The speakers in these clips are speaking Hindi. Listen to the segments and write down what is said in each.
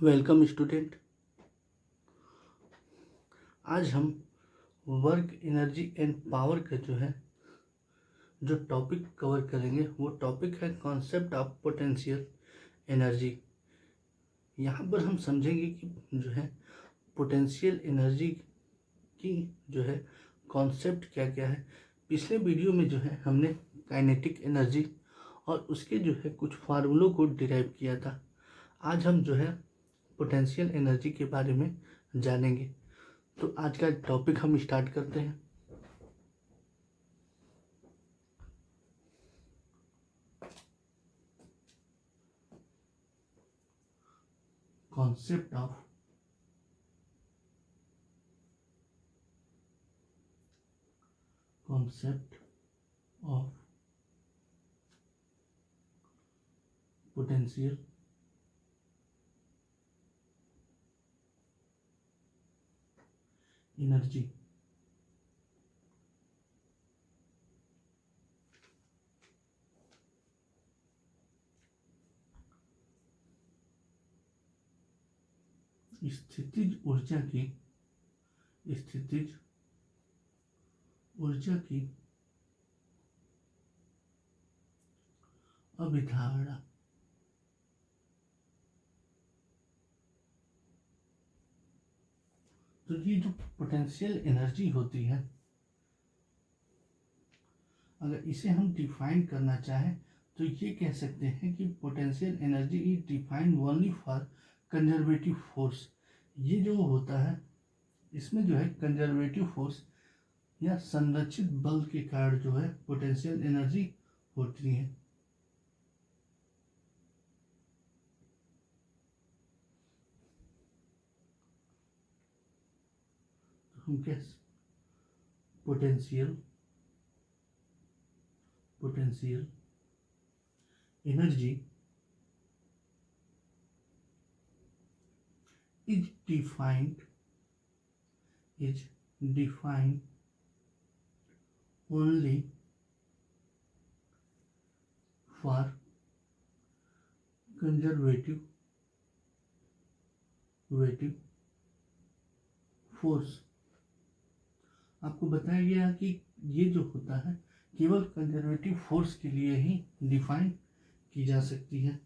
Welcome student. आज हम वर्क एनर्जी एंड पावर का जो टॉपिक कवर करेंगे वो टॉपिक है कॉन्सेप्ट ऑफ पोटेंशियल एनर्जी। यहाँ पर हम समझेंगे कि पोटेंशियल एनर्जी की कॉन्सेप्ट क्या क्या है। पिछले वीडियो में हमने काइनेटिक एनर्जी और उसके कुछ फार्मूलों को डिराइव किया था। आज हम पोटेंशियल एनर्जी के बारे में जानेंगे। तो आज का टॉपिक हम स्टार्ट करते हैं। Concept of potential energy. स्थितिज ऊर्जा की अभिधारणा। तो ये जो पोटेंशियल एनर्जी होती है, अगर इसे हम डिफाइन करना चाहें तो ये कह सकते हैं कि potential energy is defined only for conservative force. ये जो होता है इसमें कंजर्वेटिव फोर्स या संरक्षित बल के कारण पोटेंशियल एनर्जी होती है। तो हम कैसे potential energy is defined only for conservative force. आपको बताया गया कि ये जो होता है केवल कंजर्वेटिव फोर्स के लिए ही डिफाइन की जा सकती है।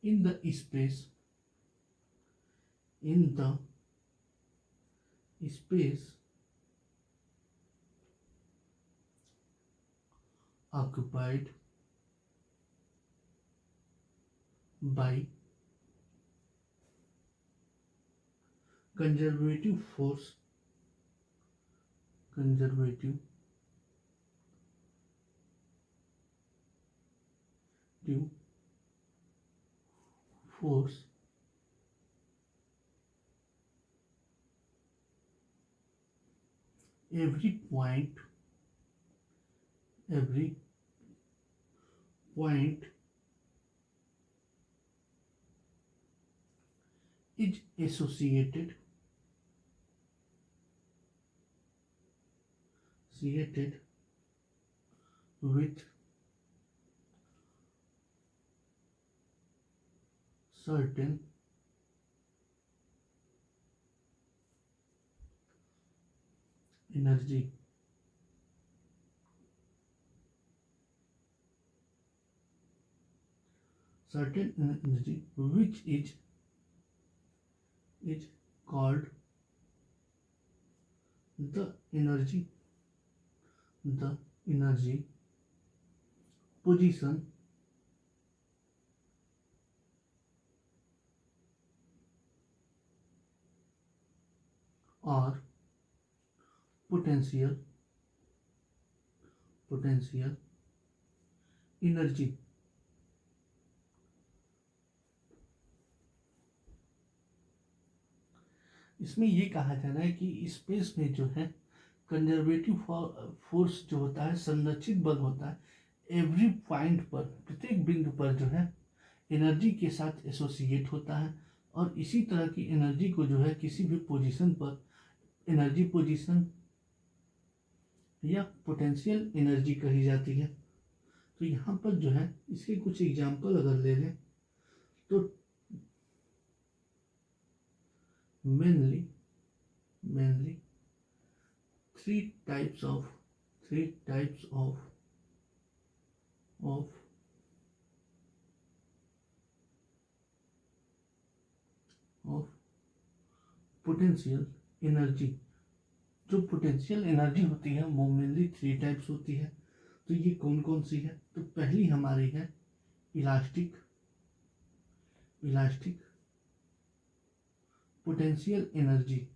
in the space occupied by conservative force every point is associated with certain energy। which is called the energy position or potential energy. इसमें ये कहा जा रहा है कि स्पेस में कंजर्वेटिव फोर्स जो होता है, संरक्षित बल होता है, एवरी पॉइंट पर, प्रत्येक बिंदु पर एनर्जी के साथ एसोसिएट होता है। और इसी तरह की एनर्जी को किसी भी पोजीशन पर एनर्जी पोजीशन या पोटेंशियल एनर्जी कही जाती है। तो यहाँ पर इसके कुछ एग्जाम्पल अगर ले लें तो mainly three types of of of potential energy. जो पोटेंशियल एनर्जी होती है वो मेनली थ्री टाइप्स होती है। तो ये कौन कौन सी है? तो पहली हमारी है इलास्टिक पोटेंशियल एनर्जी।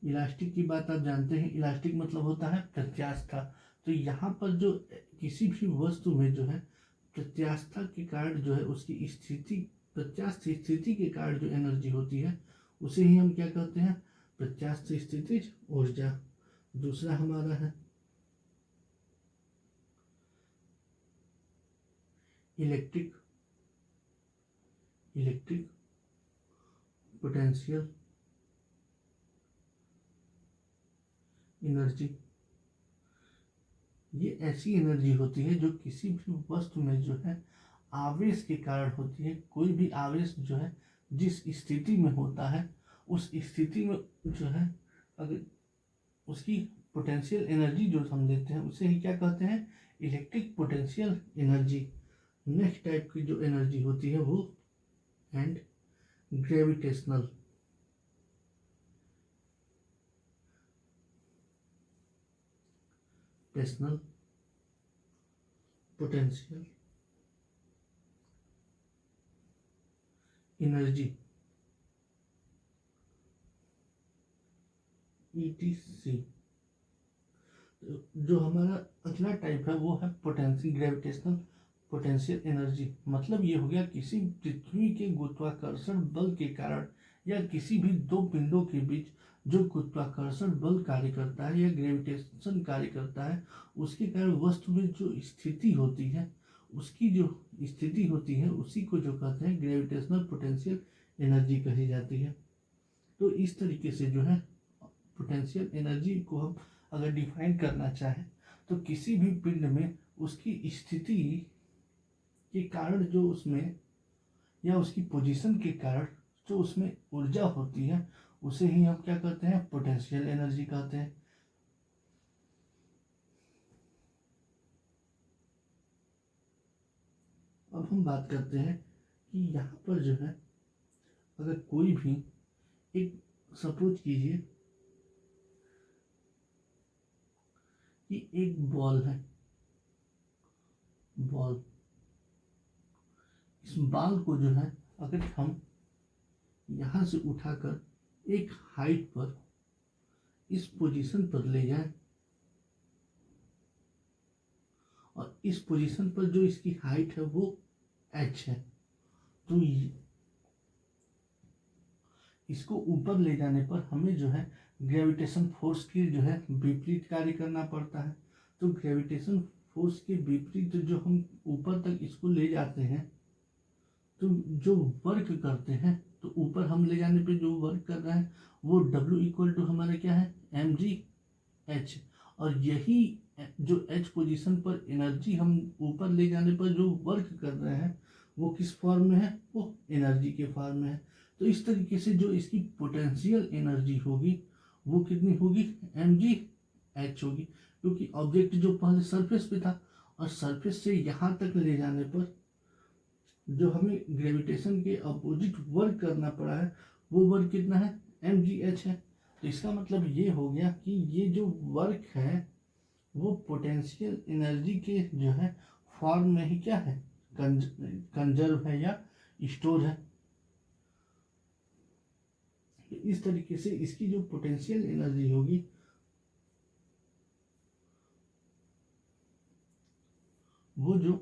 इलास्टिक की बात आप जानते हैं, इलास्टिक मतलब होता है प्रत्यास्था। तो यहाँ पर जो किसी भी वस्तु में जो है प्रत्यास्था के कारण जो है उसकी स्थिति, प्रत्यास्थ स्थिति के कारण जो एनर्जी होती है उसे ही हम क्या कहते हैं? प्रत्यास्थ स्थितिज ऊर्जा। दूसरा हमारा है इलेक्ट्रिक पोटेंशियल एनर्जी। ये ऐसी एनर्जी होती है जो किसी भी वस्तु में जो है आवेश के कारण होती है। कोई भी आवेश जो है जिस स्थिति में होता है उस स्थिति में जो है अगर उसकी पोटेंशियल एनर्जी जो हम देते हैं उसे ही क्या कहते हैं? Electric potential energy. Next type की जो एनर्जी होती है वो and gravitational potential energy ETC। जो हमारा अगला टाइप है वो है पोटेंशियल ग्रेविटेशनल पोटेंशियल एनर्जी। मतलब ये हो गया किसी पृथ्वी के गुरुत्वाकर्षण बल के कारण या किसी भी दो पिंडों के बीच जो गुरुत्वाकर्षण बल कार्य करता है या ग्रेविटेशन कार्य करता है उसके कारण वस्तु में जो स्थिति होती है, उसकी जो स्थिति होती है उसी को जो कहते हैं ग्रेविटेशनल पोटेंशियल एनर्जी कही जाती है। तो इस तरीके से जो है पोटेंशियल एनर्जी को हम अगर डिफाइन करना चाहें तो किसी भी पिंड में उसकी स्थिति के कारण जो उसमें या उसकी पोजीशन के कारण जो उसमें ऊर्जा होती है उसे ही हम क्या कहते हैं? पोटेंशियल एनर्जी कहते हैं। अब हम बात करते हैं कि यहाँ पर जो है अगर कोई भी एक सपोज कीजिए कि एक बॉल है, इस बॉल को जो है अगर हम यहाँ से उठाकर एक हाइट पर इस पोजीशन पर ले जाएं और इस पोजीशन पर जो इसकी हाइट है वो h है, तो इसको ऊपर ले जाने पर हमें जो है ग्रेविटेशन फोर्स की जो है विपरीत कार्य करना पड़ता है। तो ग्रेविटेशन फोर्स के विपरीत जो हम ऊपर तक इसको ले जाते हैं तो जो वर्क करते हैं, तो ऊपर हम ले जाने पे जो वर्क कर रहे हैं वो W इक्वल टू हमारा क्या है? mgh। और यही जो h पोजीशन पर एनर्जी हम ऊपर ले जाने पर जो वर्क कर रहे हैं वो किस फॉर्म में है? वो एनर्जी के फॉर्म में है। तो इस तरीके से जो इसकी पोटेंशियल एनर्जी होगी वो कितनी होगी? mgh होगी, क्योंकि ऑब्जेक्ट जो पहले सरफेस पे था और सरफेस से यहाँ तक ले जाने पर जो हमें ग्रेविटेशन के अपोजिट वर्क करना पड़ा है वो वर्क कितना है? mgh है। तो इसका मतलब ये हो गया कि ये जो वर्क है वो पोटेंशियल एनर्जी के जो है फॉर्म में ही क्या है? कंजर्व है या स्टोर है। इस तरीके से इसकी जो पोटेंशियल एनर्जी होगी वो जो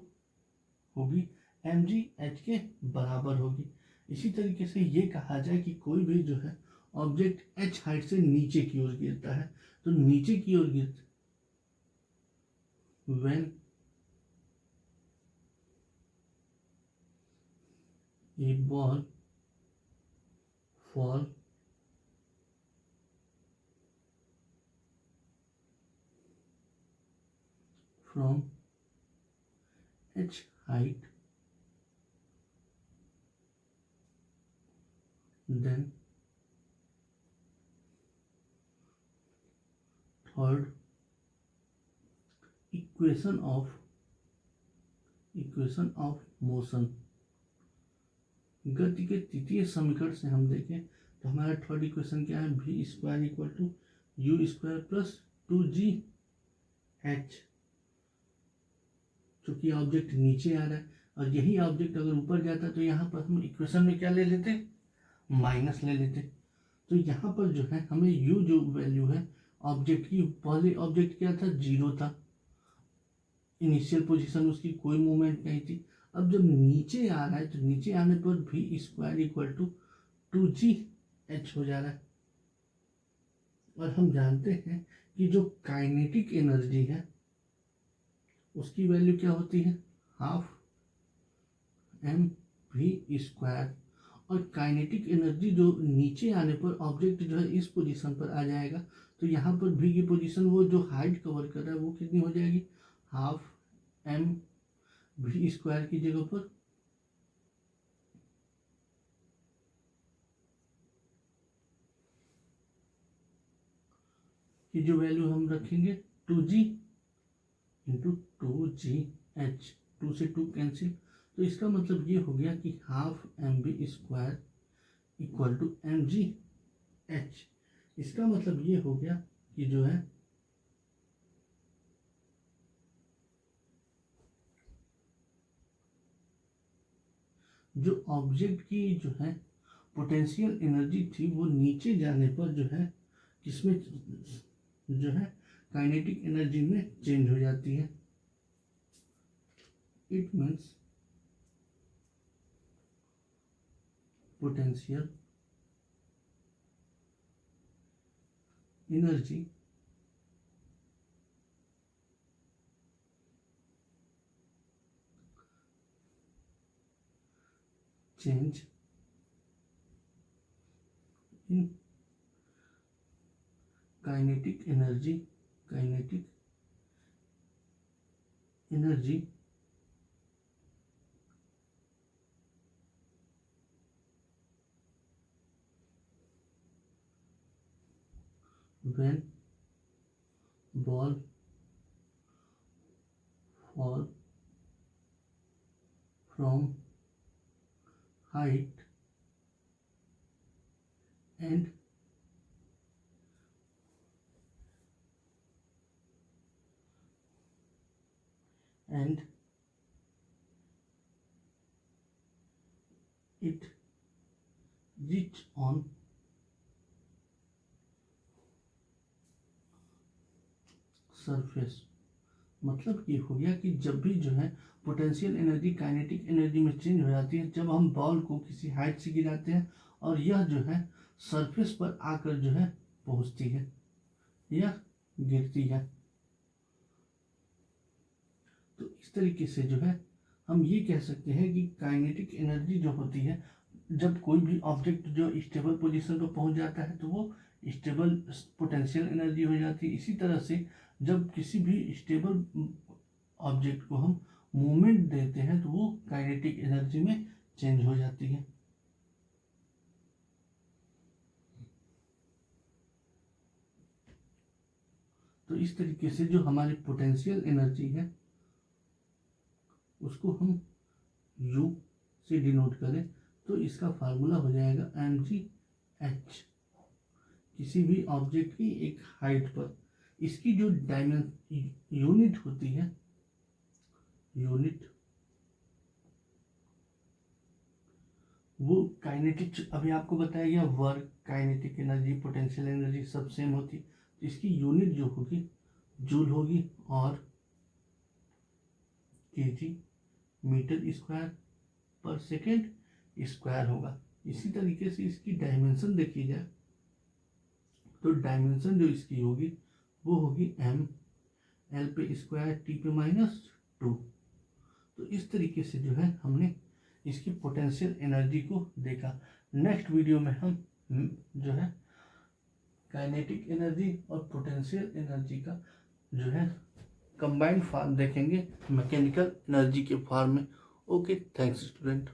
होगी mgh के बराबर होगी। इसी तरीके से ये कहा जाए कि कोई भी जो है ऑब्जेक्ट h हाइट से नीचे की ओर गिरता है, तो नीचे की ओर गिरता when a ball fall from h height then third equation of motion. गति के तृतीय समीकरण से हम देखें तो हमारा थर्ड इक्वेशन क्या है, v square equal to u square plus 2gh। चूंकि ऑब्जेक्ट नीचे आ रहा है और यही ऑब्जेक्ट अगर ऊपर जाता तो यहाँ पर हम इक्वेशन में क्या ले लेते, माइनस ले लेते। तो यहाँ पर जो है हमें u जो वैल्यू है ऑब्जेक्ट की, पहले ऑब्जेक्ट क्या था, 0 था, इनिशियल पोजीशन उसकी कोई मूवमेंट नहीं थी। अब जब नीचे आ रहा है तो नीचे आने पर v square equal to 2gh हो जा रहा है। और हम जानते हैं कि जो काइनेटिक एनर्जी है उसकी वैल्यू क्या होती है, हाफ mv स्क्वायर। और काइनेटिक एनर्जी जो नीचे आने पर ऑब्जेक्ट जो है इस पोजीशन पर आ जाएगा, तो यहाँ पर v की पोजीशन वो जो हाइट कवर कर रहा है वो कितनी हो जाएगी, हाफ mv स्क्वायर की जगह पर की जो वैल्यू हम रखेंगे 2g इंटू 2gh, 2 से 2 कैंसिल। तो इसका मतलब ये हो गया कि half mv square equal to mgh। इसका मतलब ये हो गया कि जो है जो ऑब्जेक्ट की जो है पोटेंशियल एनर्जी थी वो नीचे जाने पर जो है किसमें जो है काइनेटिक एनर्जी में चेंज हो जाती है। It means potential energy change in kinetic energy when ball fall from height and it reach on surface. मतलब ये हो गया कि जब भी जो है पोटेंशियल एनर्जी काइनेटिक एनर्जी में चेंज हो जाती है जब हम बॉल को किसी हाइट से गिराते हैं और यह जो है सरफेस पर आकर जो है पहुंचती है या गिरती है। तो इस तरीके से जो है हम ये कह सकते हैं कि काइनेटिक एनर्जी जो होती है जब कोई भी ऑब्जेक्ट जो स्टेबल पोजीशन पर पहुंच जाता है तो वो स्टेबल पोटेंशियल एनर्जी हो जाती है। इसी तरह से जब किसी भी स्टेबल ऑब्जेक्ट को हम मूवमेंट देते हैं तो वो काइनेटिक एनर्जी में चेंज हो जाती है। तो इस तरीके से जो हमारी पोटेंशियल एनर्जी है उसको हम U से डिनोट करें तो इसका फार्मूला हो जाएगा mgh। किसी भी ऑब्जेक्ट की एक हाइट पर इसकी जो यूनिट होती है, यूनिट वो काइनेटिक, अभी आपको बताया गया work, kinetic energy, potential energy सब सेम होती है। तो इसकी यूनिट जो होगी जूल होगी और केजी मीटर स्क्वायर पर सेकेंड स्क्वायर होगा। इसी तरीके से इसकी डायमेंशन देखी जाए तो डायमेंशन जो इसकी होगी वो होगी m l पे स्क्वायर t पे -2। तो इस तरीके से जो है हमने इसकी पोटेंशियल एनर्जी को देखा। नेक्स्ट वीडियो में हम जो है काइनेटिक एनर्जी और पोटेंशियल एनर्जी का जो है कंबाइंड फॉर्म देखेंगे मैकेनिकल एनर्जी के फॉर्म में। Okay, thanks student.